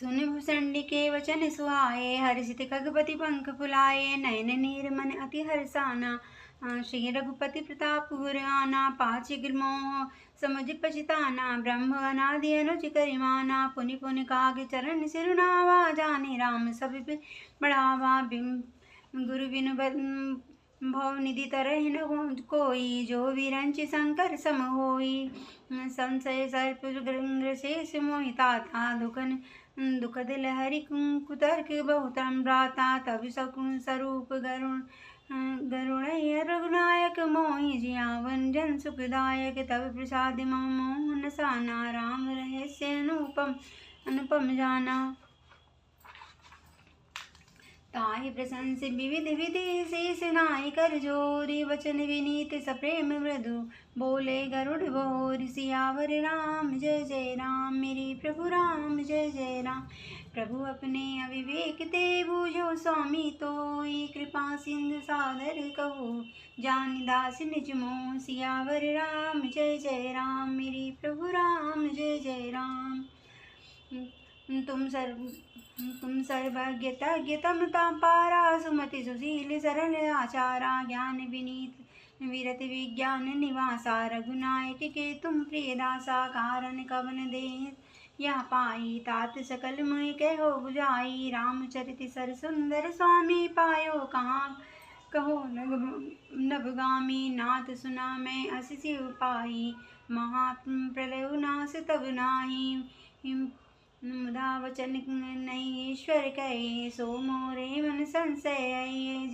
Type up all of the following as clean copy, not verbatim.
सुन भुसंडी के वचन सुहाए, हर्षित खगपति पंख फुलाए, नयन नीर मन अति हर्षाना। श्री रघुपति प्रताप पुर आना, पाछि मोह समुझ पछिताना। ब्रह्म अनादि अनुज करिमाना, पुनि पुनि काग चरण सिरुनावा। जाने राम सब बढ़ावा, गुरु बिनु भव निधि तरहि न कोई। जो विरंच शंकर सम होई, संशय सर्प ग्रसेस मोहिता था। दुखद लहरी कुतर्क बहुतम भ्राता। तब सकुन स्वरूप गरुण रघुनायक, मोहि जियावन जन सुखदायक। तब प्रसाद मम मोहन साना, राम रहस्य अनुपम जाना। ताहि प्रशंस विविध विधि शेष नाहि कर जोरी। वचन विनीत सप्रेम मृदु, बोले गरुड़ बोरी। सियावर राम जय जय राम, मेरे प्रभु राम जय जय राम। प्रभु अपने अविवेक ते बूझो स्वामी तोई। कृपा सिंधु सादर कहो, जान दास निज मोह। सियावर राम जय जय राम, मेरे प्रभु राम जय जय राम। तुम सर्वज्ञ तज्ञ तमता पारा। सुमति सुशील सरल आचारा, ज्ञान विनीत विरत विज्ञान निवासा। रघुनायक के तुम प्रिय दासा, कारण कवन दे यह पाई। तात सकल मुहि कहो बुझाई, रामचरित सर सुंदर स्वामी पायो कहाँ। कहो नभगामी, नाथ सुना मैं अस शिव पाई। महाप्रलय नाश तब नाही, मुदा वचन नहीं ईश्वर कहे। सो मोरे मन संशय,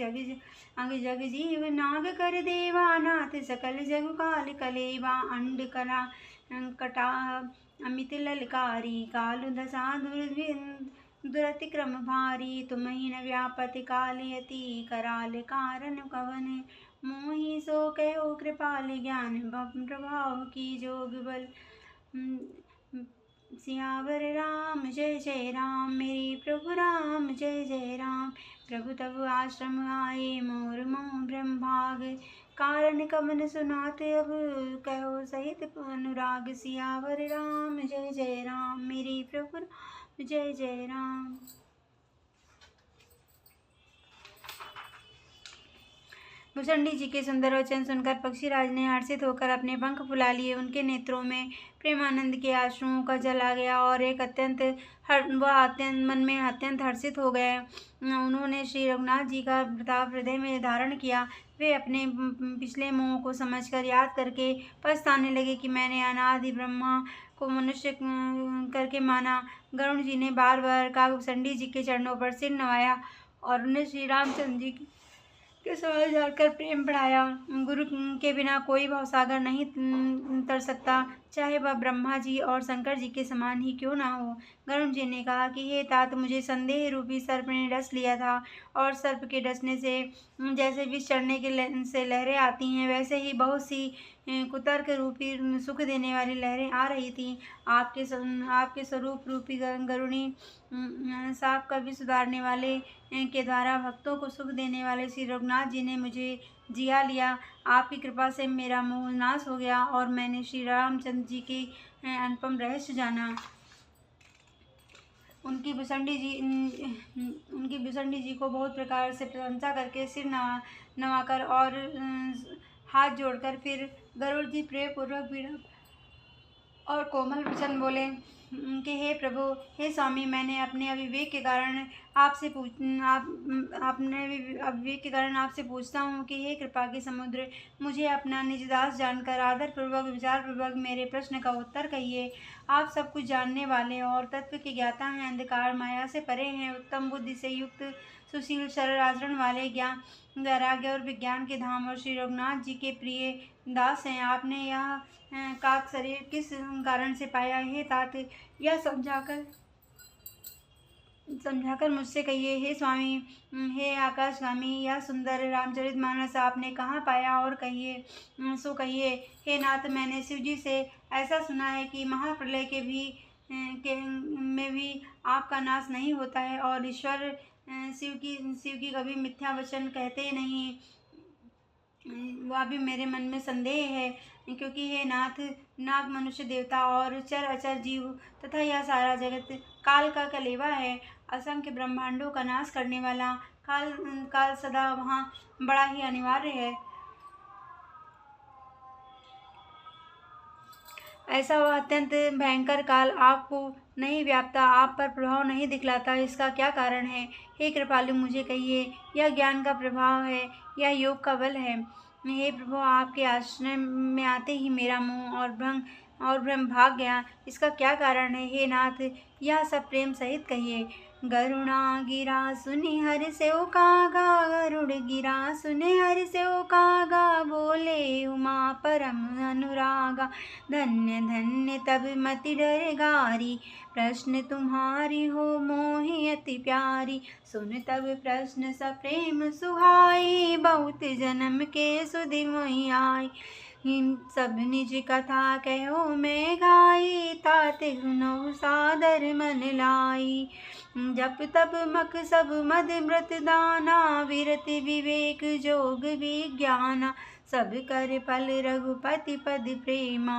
जग जीव नाग कर देवा। नाथ सकल जग काल कलेवा, अंड करा कटा अमित ललकारी। काल दशा दुरतिक्रम भारी, तुम्हि न व्यापति काल यति। कराल कारण कवन मोहि, सो कहो कृपाल ज्ञान प्रभाव की जोग बल। सियावर राम जय जय राम, मेरे प्रभु राम जय जय राम। प्रभु तब आश्रम आए, मोर मोह ब्रह्मभाग। कारण कवन सुनात अब, कहो सहित अनुराग। सियावर राम जय जय राम, मेरे प्रभु राम जय जय राम। भुसंडी जी के सुंदर वचन सुनकर पक्षीराज ने हर्षित होकर अपने पंख फुला लिए। उनके नेत्रों में प्रेमानंद के आंसुओं का जल आ गया और मन में अत्यंत हर्षित हो गए। उन्होंने श्री रघुनाथ जी का प्रताप हृदय में धारण किया। वे अपने पिछले मोह को समझकर याद करके पछताने लगे कि मैंने अनादि ब्रह्मा को मनुष्य करके माना। गरुड़ जी ने बार बार कागभूषणी जी के चरणों पर सिर नवाया और उन्हें श्री रामचंद्र जी के सवाल जानकर प्रेम बढ़ाया। गुरु के बिना कोई भवसागर नहीं तर सकता, चाहे वह ब्रह्मा जी और शंकर जी के समान ही क्यों ना हो। गरुड़ जी ने कहा कि हे तात, मुझे संदेह रूपी सर्प ने डस लिया था और सर्प के डसने से जैसे विष चढ़ने के से लहरें आती हैं, वैसे ही बहुत सी कुतर्क रूपी सुख देने वाली लहरें आ रही थी। आपके स्वरूप रूपी गरुणी साप का विष सुधारने वाले के द्वारा भक्तों को सुख देने वाले श्री रघुनाथ जी ने मुझे जिया लिया। आपकी कृपा से मेरा मोह नाश हो गया और मैंने श्री रामचंद्र जी के अनुपम रहस्य जाना। उनकी भुसंडी जी को बहुत प्रकार से प्रशंसा करके सिर नवाकर और हाथ जोड़कर फिर गरुड़ जी प्रेमपूर्वक विनम्र और कोमल वचन बोले कि हे प्रभु, हे स्वामी, मैंने अपने अविवेक के कारण आपसे पूछता हूँ कि हे कृपा के समुद्र, मुझे अपना निज दास जानकर आदर पूर्वक विचार पूर्वक मेरे प्रश्न का उत्तर कहिए। आप सब कुछ जानने वाले और तत्व के ज्ञाता हैं, अंधकार माया से परे हैं, उत्तम बुद्धि से युक्त, सुशील सरल आचरण वाले, ज्ञान वैराग्य और विज्ञान के धाम और श्री रघुनाथ जी के प्रिय दास हैं। आपने यह काक शरीर किस कारण से पाया? हे तात, यह समझाकर मुझसे कहिए। हे स्वामी, हे आकाशगामी, यह सुंदर रामचरितमानस आपने कहाँ पाया और कहिए। हे नाथ, मैंने शिव जी से ऐसा सुना है कि महाप्रलय में भी आपका नाश नहीं होता है और ईश्वर शिव की कभी मिथ्या वचन कहते नहीं। वह भी मेरे मन में संदेह है, क्योंकि हे नाथ, नाग, मनुष्य, देवता और चर अचर जीव तथा यह सारा जगत काल का कलेवा है। असंख्य ब्रह्मांडों का नाश करने वाला काल काल सदा वहाँ बड़ा ही अनिवार्य है। ऐसा वह अत्यंत भयंकर काल आपको नहीं व्यापता, आप पर प्रभाव नहीं दिखलाता, इसका क्या कारण है? हे कृपालु, मुझे कहिए, यह ज्ञान का प्रभाव है या योग का बल है? हे प्रभु, आपके आश्रय में आते ही मेरा मोह और भ्रम भाग गया, इसका क्या कारण है? हे नाथ, यह सब प्रेम सहित कहिए। गरुणा गिरा सुनि हरि सेव कागा, गरुड़ गिरा सुनि हरि सेव कागा, बोले उमा परम अनुरागा, धन्य धन्य तब मति डर गारी, प्रश्न तुम्हारी हो मोहि अति प्यारी, सुन तब प्रश्न सप्रेम सुहाई, बहुत जन्म के सुधि मोहि आई, सब निज कथा कहो मैं गाई, ताते सुनो सादर मन लाई, जप तप मक सब मद मृत दाना, विरति विवेक जोग विज्ञाना, सब कर फल रघुपति पद प्रेमा,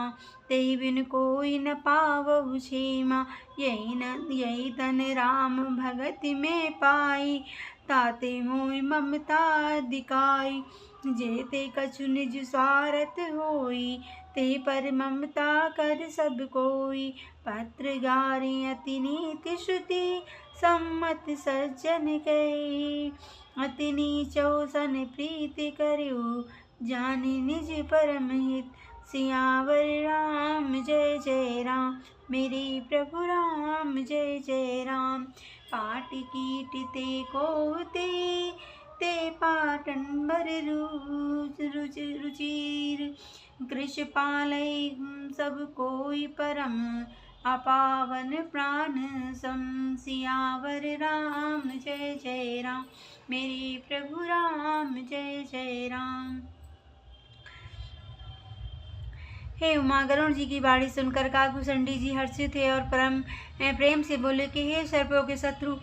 तेहि बिन कोई न पावहु क्षेमा, यही तन राम भगति में पाई, ताते मोहि ममता दिखाई, जेते कछु निज स्वार्थ होई, ते पर ममता कर सब कोई, पत्र गारी अति नीति श्रुति, सम्मत सज्जन कही, अति नीचो सन प्रीति करियो, जानि निज परम हित, सियावर राम जय जय राम, मेरे प्रभु राम जय जय राम, पाट कीट ते कोते, ते पाटन रुचिर, कृष पालय सब कोई परम, अपावन प्राण सम, सियावर राम जय जय राम, मेरे प्रभु राम जय जय राम। हे उमा, गरुण जी की बाणी सुनकर काकभूषणी जी हर्षित हुए और परम प्रेम से बोले कि हे सर्पों के शत्रु,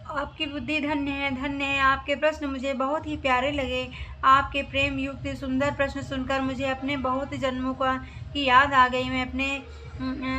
आपकी बुद्धि धन्य है, धन्य है। आपके प्रश्न मुझे बहुत ही प्यारे लगे। आपके प्रेम युक्त सुंदर प्रश्न सुनकर मुझे अपने बहुत जन्मों की याद आ गई। मैं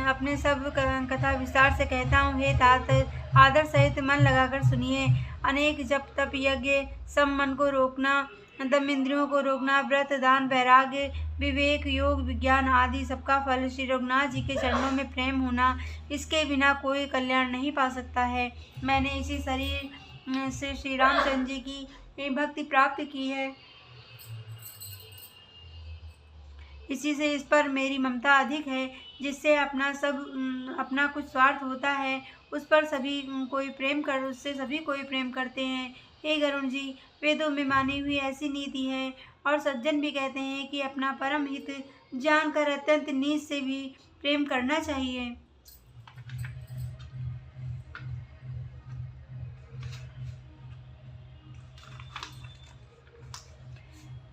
अपने सब कथा विस्तार से कहता हूँ। हे तात, आदर सहित मन लगाकर सुनिए। अनेक जप तप यज्ञ, सब मन को रोकना, दम इंद्रियों को रोकना, व्रत दान वैराग्य विवेक योग विज्ञान आदि सबका फल श्री रघुनाथ जी के चरणों में प्रेम होना, इसके बिना कोई कल्याण नहीं पा सकता है। मैंने इसी शरीर से श्री रामचंद्र जी की भक्ति प्राप्त की है, इसी से इस पर मेरी ममता अधिक है। जिससे अपना कुछ स्वार्थ होता है, उस पर उससे सभी कोई प्रेम करते हैं। हे गरुण जी, वेदों में मानी हुई ऐसी नीति है और सज्जन भी कहते हैं कि अपना परम हित जानकर अत्यंत नीच से भी प्रेम करना चाहिए।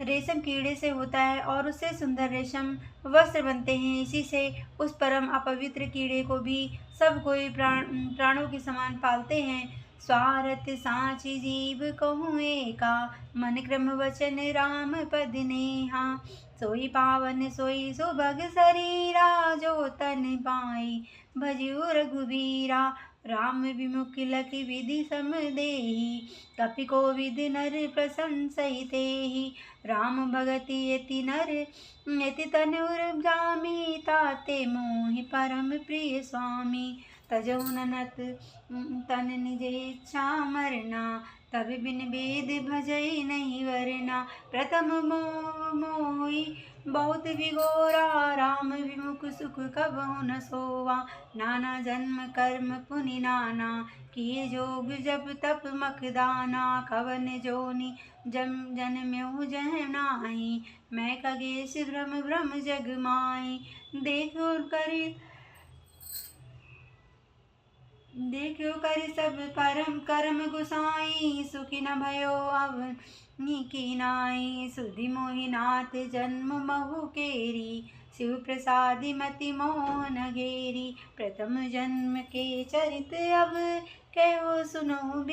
रेशम कीड़े से होता है और उससे सुंदर रेशम वस्त्र बनते हैं। इसी से उस परम अपवित्र कीड़े को भी सब कोई प्राणों के समान पालते हैं। स्वार्थ साची जीव कहूँ एका, मन क्रम वचन राम पद नेहा, सोई पावन सोई सुभग शरीरा, जो तन पाई भजियो रघुबीरा, राम विमुख लखि विधि सम देहि, कपि कोविद नर प्रशंसहि तेहि, राम भगति यति नर यति तनुर जामी, ताते मोहि परम प्रिय स्वामी, तजौ ननत तन निज इच्छा मरना, तब बिन वेद भजई नहीं वरना, प्रथम मोहि बहुत विगोरा, राम विमुख सुख कबहु न सोवा, नाना जन्म कर्म पुनि नाना, किए जोग जप तप मखदाना, कवन जोनि जन्म्यो जह नाही, मैं खगेश भ्रम भ्रम जग माई, देखो करि सब कर्म गुसाई, सुखी न भयो अवनि की नाई, सुधि मोहि नाथ जन्म महु केरी, शिव प्रसादि मति मोहन घेरी, प्रथम जन्म के चरित अब कहो सुनो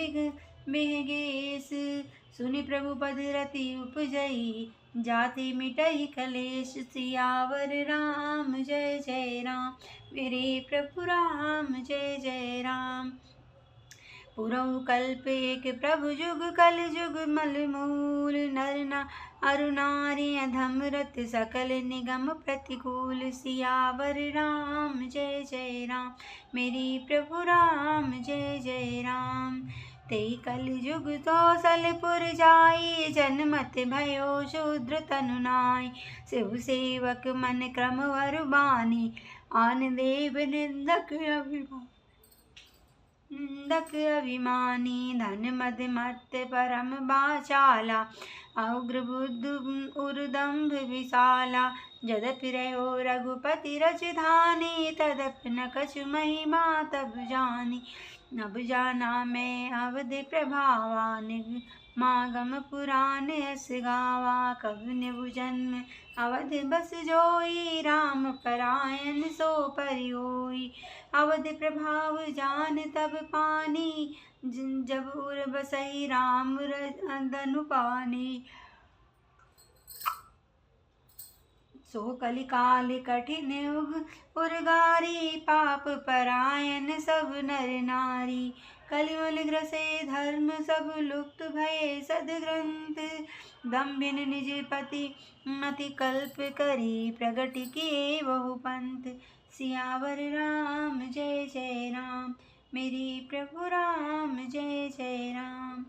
बिगेश, सुनि प्रभु पद रति उपजई, जाति मिटई कलेश सियावर राम जय जय राम। मेरे प्रभु राम जय जय राम। पुरौ कल्प एक प्रभु जुग कल जुग मल मूल, नर अरु नारी अधम रत सकल निगम प्रतिकूल, सियावर राम जय जय राम। मेरी प्रभु राम जय जय राम। तेई कल जुग कौशलपुर जाई, जनमत भयो शूद्र तनु नाई, शिव सेवक मन क्रम वर बानी, आन देव निंदक अभिमानी, धन मद मत परम बाचाला, उग्र बुद्ध उर्दम्भ विशाला, जदपि रहो रघुपति रजधानी, तदपि न कछु महिमा तब जानी। अब जाना मैं अवध प्रभावा, मागम पुराण यस गावा, कबि निभु जन्म अवध बस जोई, राम परायण सो परि होई। अवध प्रभाव जान तब पानी, जब उर बसई राम धनु पानी। सो कलिकाल कठिन उर्गारी, पाप परायण सब नर नारी, कलिमल ग्रसे धर्म सब लुप्त भये सदग्रंथ, दम्भिन निज पति मति कल्प करी, प्रगट किए बहु पंथ, सियावर राम जय जय राम। मेरी प्रभु राम जय जय राम।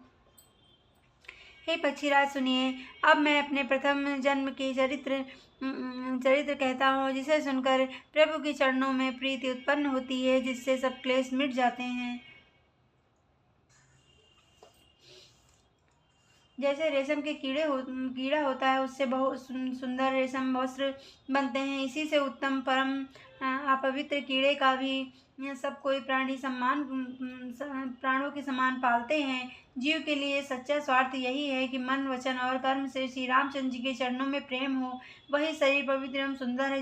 हे पक्षीराज सुनिए, अब मैं अपने प्रथम जन्म के चरित्र कहता हूँ, जिसे सुनकर प्रभु के चरणों में प्रीति उत्पन्न होती है, जिससे सब क्लेश मिट जाते हैं। जैसे रेशम के कीड़ा होता है, उससे बहुत सुंदर रेशम वस्त्र बनते हैं, इसी से उत्तम परम अपवित्र कीड़े का भी सब कोई प्राणों के समान पालते हैं। जीव के लिए सच्चा स्वार्थ यही है कि मन वचन और कर्म से श्री रामचंद्र जी के चरणों में प्रेम हो। वही शरीर पवित्र एवं सुंदर है,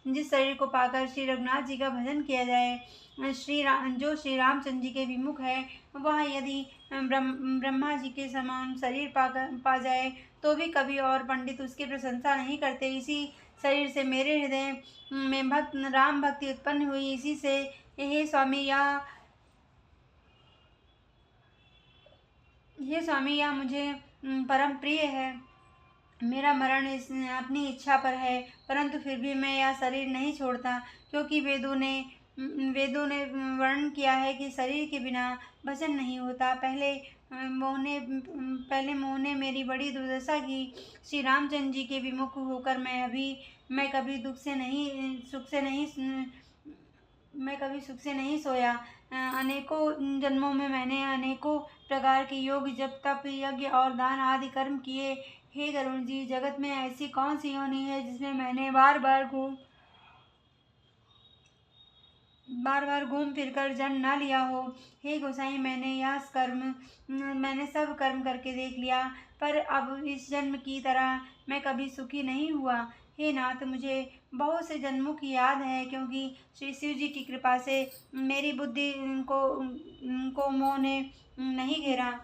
जिस शरीर को पाकर श्री रघुनाथ जी का भजन किया जाए। जो श्री रामचंद्र जी के विमुख है, वह यदि ब्रह्मा जी के समान शरीर पा जाए तो भी कभी और पंडित उसकी प्रशंसा नहीं करते। इसी शरीर से मेरे हृदय में राम भक्ति उत्पन्न हुई। इसी से हे स्वामी यह मुझे परम प्रिय है। मेरा मरण अपनी इच्छा पर है, परंतु फिर भी मैं यह शरीर नहीं छोड़ता, क्योंकि वेदों ने वर्णन किया है कि शरीर के बिना भजन नहीं होता। पहले मोह ने मेरी बड़ी दुर्दशा की। श्री रामचंद्र जी के विमुख होकर मैं कभी सुख से नहीं सोया। अनेकों जन्मों में मैंने अनेकों प्रकार के योग, जप, तप, यज्ञ और दान आदि कर्म किए। हे गरुण जी, जगत में ऐसी कौन सी योनि है जिसमें मैंने बार बार घूम फिरकर जन्म न लिया हो। हे गोसाई, मैंने सब कर्म करके देख लिया, पर अब इस जन्म की तरह मैं कभी सुखी नहीं हुआ। हे नाथ, मुझे बहुत से जन्मों की याद है, क्योंकि श्री शिव जी की कृपा से मेरी बुद्धि को मोह ने नहीं घेरा।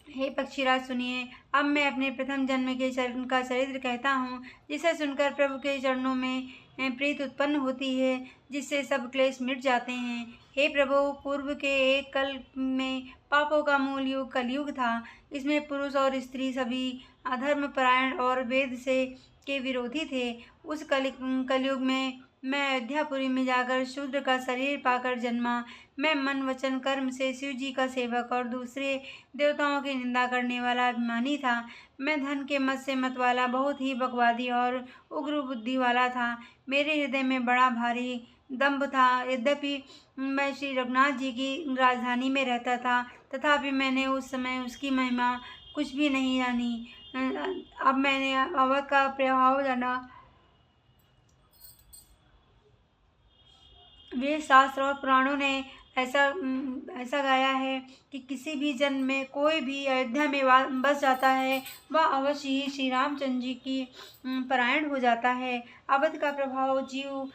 हे पक्षीराज सुनिए, अब मैं अपने प्रथम जन्म के का चरित्र कहता हूँ, जिसे सुनकर प्रभु के चरणों में प्रीत उत्पन्न होती है, जिससे सब क्लेश मिट जाते हैं। हे प्रभु, पूर्व के एक कल में पापों का मूल युग कलयुग था। इसमें पुरुष और स्त्री सभी अधर्म परायण और वेद के विरोधी थे। उस कलयुग में मैं अयोध्यापुरी में जाकर शूद्र का शरीर पाकर जन्मा। मैं मन वचन कर्म से शिव जी का सेवक और दूसरे देवताओं की निंदा करने वाला अभिमानी था। मैं धन के मद से मत वाला, बहुत ही बकवादी और उग्र बुद्धि वाला था। मेरे हृदय में बड़ा भारी दंभ था। यद्यपि मैं श्री रघुनाथ जी की राजधानी में रहता था, तथापि मैंने उस समय उसकी महिमा कुछ भी नहीं जानी। अब मैंने अवध का प्रभाव जाना। वेद शास्त्र और पुराणों ने ऐसा गाया है कि किसी भी जन्म में कोई भी अयोध्या में बस जाता है, वह अवश्य ही श्री रामचंद्र जी की परायण हो जाता है। अवध का प्रभाव जीव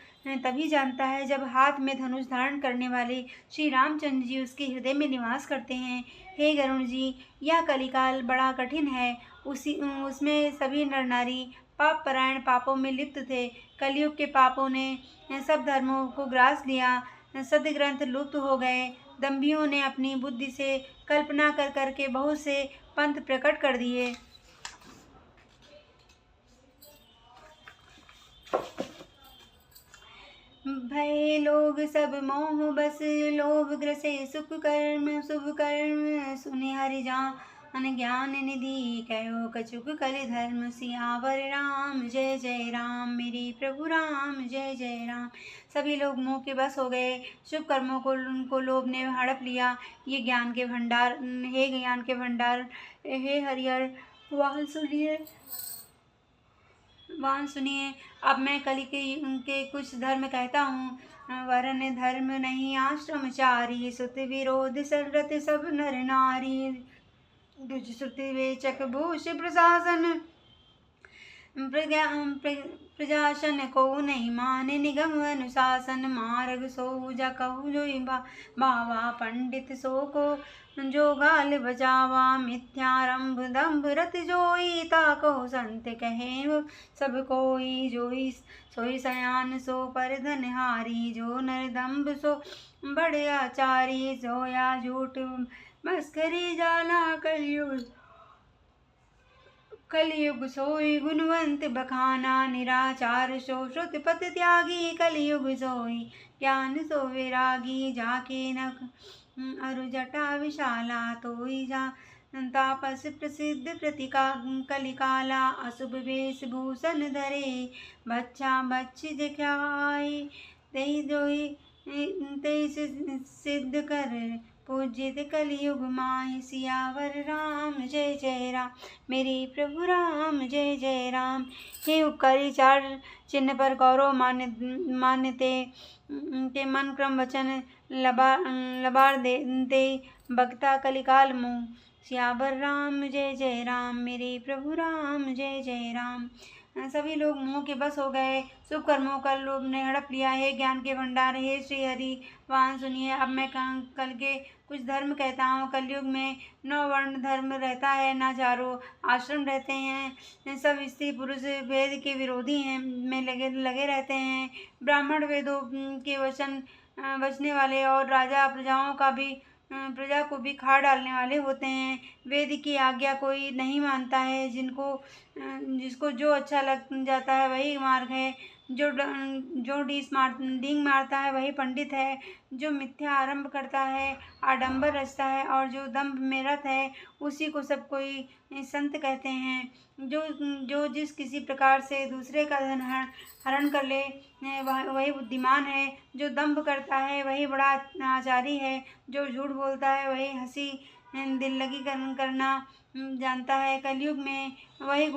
तभी जानता है जब हाथ में धनुष धारण करने वाले श्री रामचंद्र जी उसके हृदय में निवास करते हैं। हे गरुण जी, यह कलिकाल बड़ा कठिन है। उसमें सभी नर नारी पाप परायण पापों में लिप्त थे। कलयुग के पापों ने सब धर्मों को ग्रास लिया। सत्य ग्रंथ लुप्त हो गए। दंभियों ने अपनी बुद्धि से कल्पना कर करके बहुत से पंथ प्रकट कर दिए। भय लोग सब मोह बस, लोभ ग्रसे सुख कर्म शुभ कर्म, सुनि हरि जान ज्ञान निधि, कहो कछुक कलि धर्म, सियावर राम जय जय राम, मेरे प्रभु राम जय जय राम। सभी लोग मोह के बस हो गए। शुभ कर्मों को उनको लोभ ने हड़प लिया। ये ज्ञान के भंडार, हे ज्ञान के भंडार, हे हरिहर वाहन सुनिए। अब मैं कलि के कुछ धर्म कहता हूँ। वर्ण धर्म नहीं आश्रमचारी, सुत विरोध सररत सब नर नारी, द्विज श्रुति वेचक भूष प्रशासन, प्रजाशन को नहीं माने, निगम अनुशासन, मार्ग सो जा कहु जो बावा, पंडित सो को जो गाल बजावा, मिथ्यारंभ दंभ रत जोई, ताको संत कहे सब कोई, जोई सोई सयान सो पर धनहारी, जो नर दंभ सो बड़े आचारी, जोया झूठ मस्करी जाला कलयुग सोई, गुणवंत बखाना निराचार सो, श्रुत पथ त्यागी कलयुग सोई, ज्ञान सो विरागी, जाके नख अरु जटा विशाला, तोई जा तापस प्रसिद्ध प्रतिका कलिकाला, अशुभ वेश भूषण धरे, बच्चा बच्च दिखाई, तेई जोई तेई सिद्ध कर, पूजित कलियुग माहि, सियावर राम जय जय राम, मेरे प्रभु राम जय जय राम। हे उपकारी चार चिन्ह पर गौरव मान्यते के मन क्रम वचन लबार दे भक्ता कलिकाल मुँह, सियावर राम जय जय राम, मेरे प्रभु राम जय जय राम। सभी लोग मोह के बस हो गए। शुभ कर्मों का लोभ ने हड़प लिया। हे ज्ञान के भंडार, हे श्री हरि वाहन सुनिए। अब मैं कल के कुछ धर्म कहता हूँ। कलयुग में 9 वर्ण धर्म रहता है, न चारों आश्रम रहते हैं। सब स्त्री पुरुष वेद के विरोधी हैं में लगे रहते हैं। ब्राह्मण वेदों के बचने वाले और राजा प्रजा को भी खा डालने वाले होते हैं। वेद की आज्ञा कोई नहीं मानता है। जिसको जो अच्छा लग जाता है वही मार्ग है। जो डींग मारता है वही पंडित है। जो मिथ्या आरंभ करता है, आडंबर रचता है और जो दंभ में रत है, उसी को सब कोई संत कहते हैं। जो जिस किसी प्रकार से दूसरे का धन हरण कर ले वही बुद्धिमान है। जो दंभ करता है वही बड़ा आचारी है। जो झूठ बोलता है वही हंसी दिल लगी करना जानता है। कलयुग में वही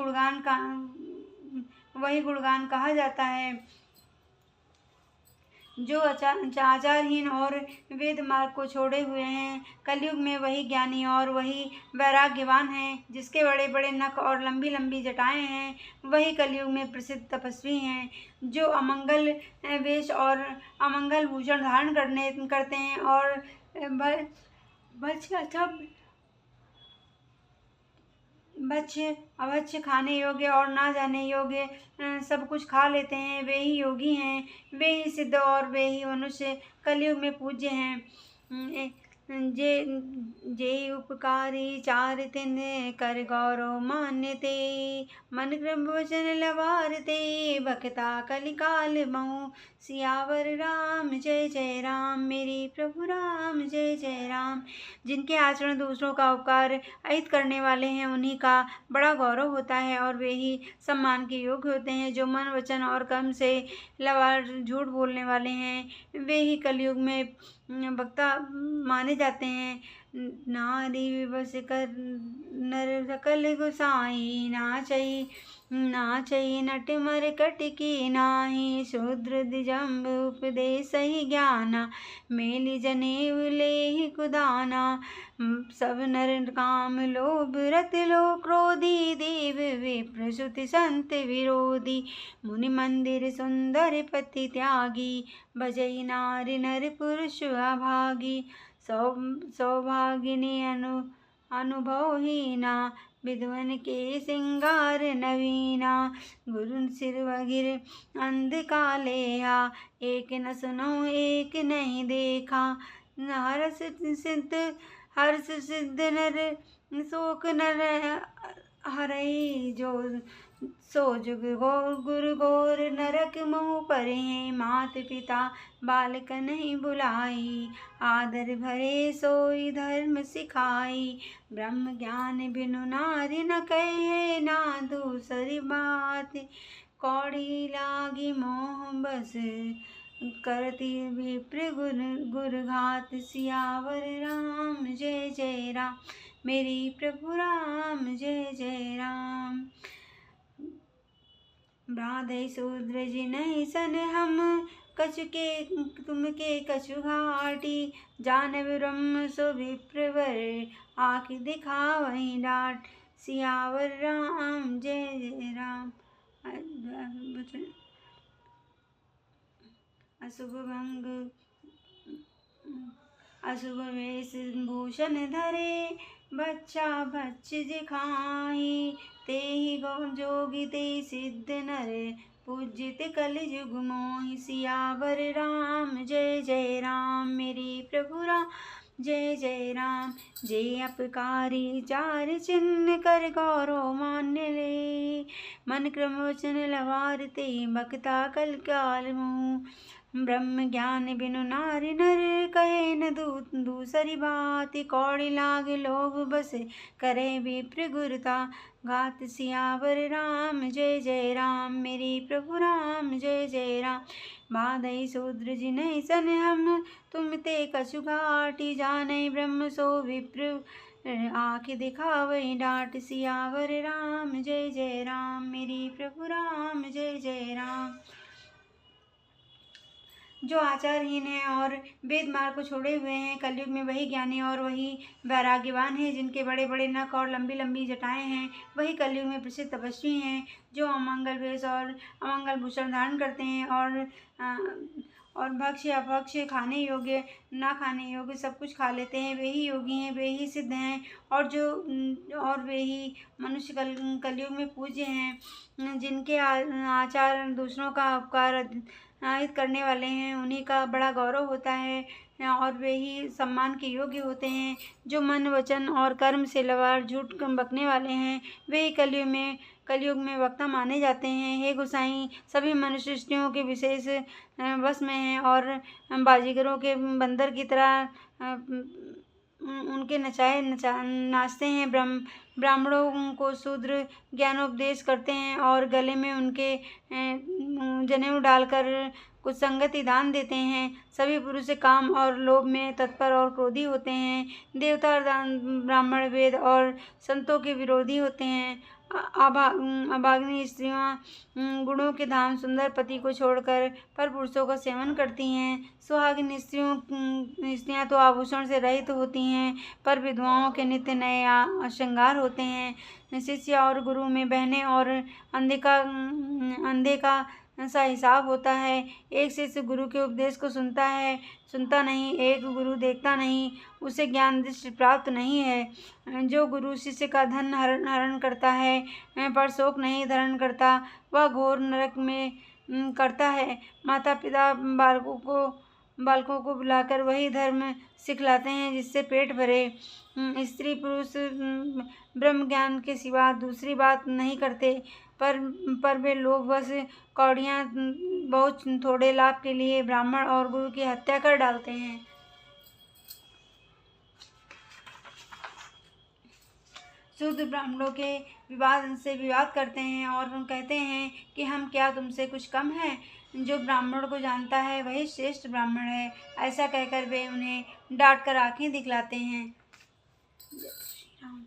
गुणगान कहा जाता है। जो आचारहीन और वेद मार्ग को छोड़े हुए हैं। कलयुग में वही ज्ञानी और वही वैराग्यवान है। जिसके बड़े बड़े नख और लंबी लंबी जटाएं हैं, वही कलयुग में प्रसिद्ध तपस्वी हैं। जो अमंगल वेश और अमंगल भूषण धारण करते हैं और अभक्ष्य खाने योग्य और ना जाने योग्य सब कुछ खा लेते हैं, वे ही योगी हैं। वे ही सिद्ध और वे ही मनुष्य कलयुग में पूज्य हैं। जे उपकारी चार तिन कर गौरव मान्यते, मन क्रम वचन लवारते, भक्ता कलिकाल महु, सियावर राम जय जय राम, मेरे प्रभु राम जय जय राम। जिनके आचरण दूसरों का उपकार अहित करने वाले हैं, उन्हीं का बड़ा गौरव होता है और वे ही सम्मान के योग्य होते हैं। जो मन वचन और कर्म से लवार झूठ बोलने वाले हैं, वे ही कलयुग में वक्ता माने जाते हैं। नारी विवश कर नर सकल गोसाई, नाचई नाचई नट मरकट की नाही, शूद्र द्विजंब उपदेश ही ज्ञाना, मेलि जनेऊ लेहि कुदाना, सब नर काम लोभ रत लो क्रोधी, देव विप्र श्रुति संत विरोधी, मुनि मंदिर सुंदर पति त्यागी, भजई नारी नर पुरुष अभागी, सौभागिनी अनुभवहीना, विद्वन के सिंगार नवीना, गुरु सिर वगिर अंध कालेहा, एक न सुनो एक नहीं देखा, हर्ष सिद्ध नर शोक नर हरई, जो सो जुग गुरु गोर नरक मोह परे, मात पिता बालक नहीं बुलाई, आदर भरे सोई धर्म सिखाई, ब्रह्म ज्ञान बिनु नारी न कहे, ना दूसरी बात कौड़ी लागी मोह बस, करती विप्र गुर घात, सियावर राम जय जय राम, मेरी प्रभु राम जय जय राम। ब्राधे शूद्र जिनहि सन हम, कछु के तुम के कछु घाटी, जानव ब्रह्म सो विप्रवर, आँख दिखावहि डाट, सियावर राम जय जय राम। अशुभ भंग अशुभ वेश भूषण धरे, बच्चा बच्च जिखाही, तेहि गौ जोगी ते सिद्ध नर, पूजित कल युग मोहि, सियावर राम जय जय राम, मेरे प्रभु राम जय जय राम। जय अपकारी चार चिन्ह कर गौरव मान्य ले, मन क्रम वचन लवार ते बक्ता कल काल मुँह, ब्रह्म ज्ञान बिनु नारी नर, कहे न दूसरी बात, कौड़ी लाग लोभ बस करे विप्र गुरता, घात सियावर राम जय जय राम, मेरे प्रभु राम जय जय राम। बाधई शूद्र जिनहि सन हम, तुम ते कछु घाटी, जानै ब्रह्म सो विप्र, आँख दिखावहि डाट, सियावर राम जय जय राम, मेरे प्रभु राम जय जय राम। जो आचारहीन है और वेद मार्ग को छोड़े हुए हैं, कलयुग में वही ज्ञानी और वही वैराग्यवान है, जिनके बड़े बड़े नख और लंबी लंबी जटाएं हैं, वही कलयुग में प्रसिद्ध तपस्वी हैं, जो अमंगल वेश और अमंगल भूषण धारण करते हैं, और भक्ष्य अभक्ष्य, खाने योग्य ना खाने योग्य सब कुछ खा लेते हैं, वे ही योगी हैं, वे ही सिद्ध हैं, और वे ही मनुष्य कलयुग में पूज्य हैं, जिनके आचार दूसरों का उपकार हित करने वाले हैं, उन्हीं का बड़ा गौरव होता है, और वे ही सम्मान के योग्य होते हैं। जो मन वचन और कर्म से लवार झूठ बकने वाले हैं, वे ही कलयुग में वक्ता माने जाते हैं। हे गोसाई, सभी मनुष्य सृष्टियों के विशेष वश में हैं, और बाजीगरों के बंदर की तरह उनके नाचते हैं। ब्राह्मणों को शूद्र ज्ञानोपदेश करते हैं, और गले में उनके जनेऊ डालकर कुछ संगति दान देते हैं। सभी पुरुष काम और लोभ में तत्पर और क्रोधी होते हैं। देवता ब्राह्मण वेद और संतों के विरोधी होते हैं। अभागिनी स्त्रियां गुणों के धाम सुंदर पति को छोड़कर पर पुरुषों का सेवन करती हैं। सुहागिनी स्त्रियां तो आभूषण से रहित होती हैं, पर विधवाओं के नित्य नए श्रृंगार होते हैं। शिष्य और गुरु में बहने और अंधे का सा हिसाब होता है। एक शिष्य गुरु के उपदेश को सुनता नहीं, एक गुरु देखता नहीं, उसे ज्ञान दृष्टि प्राप्त नहीं है। जो गुरु शिष्य का धन हरण करता है, पर शोक नहीं धारण करता, वह घोर नरक में करता है। माता पिता बालकों को बुलाकर वही धर्म सिखलाते हैं जिससे पेट भरे। स्त्री पुरुष ब्रह्म ज्ञान के सिवा दूसरी बात नहीं करते, पर वे लोग बस कौड़ियाँ बहुत थोड़े लाभ के लिए ब्राह्मण और गुरु की हत्या कर डालते हैं। शूद्र ब्राह्मणों के विवाद करते हैं और कहते हैं कि हम क्या तुमसे कुछ कम हैं। जो ब्राह्मण को जानता है वही श्रेष्ठ ब्राह्मण है। ऐसा कहकर वे उन्हें डांट कर आँखें दिखलाते हैं। जय श्री राम।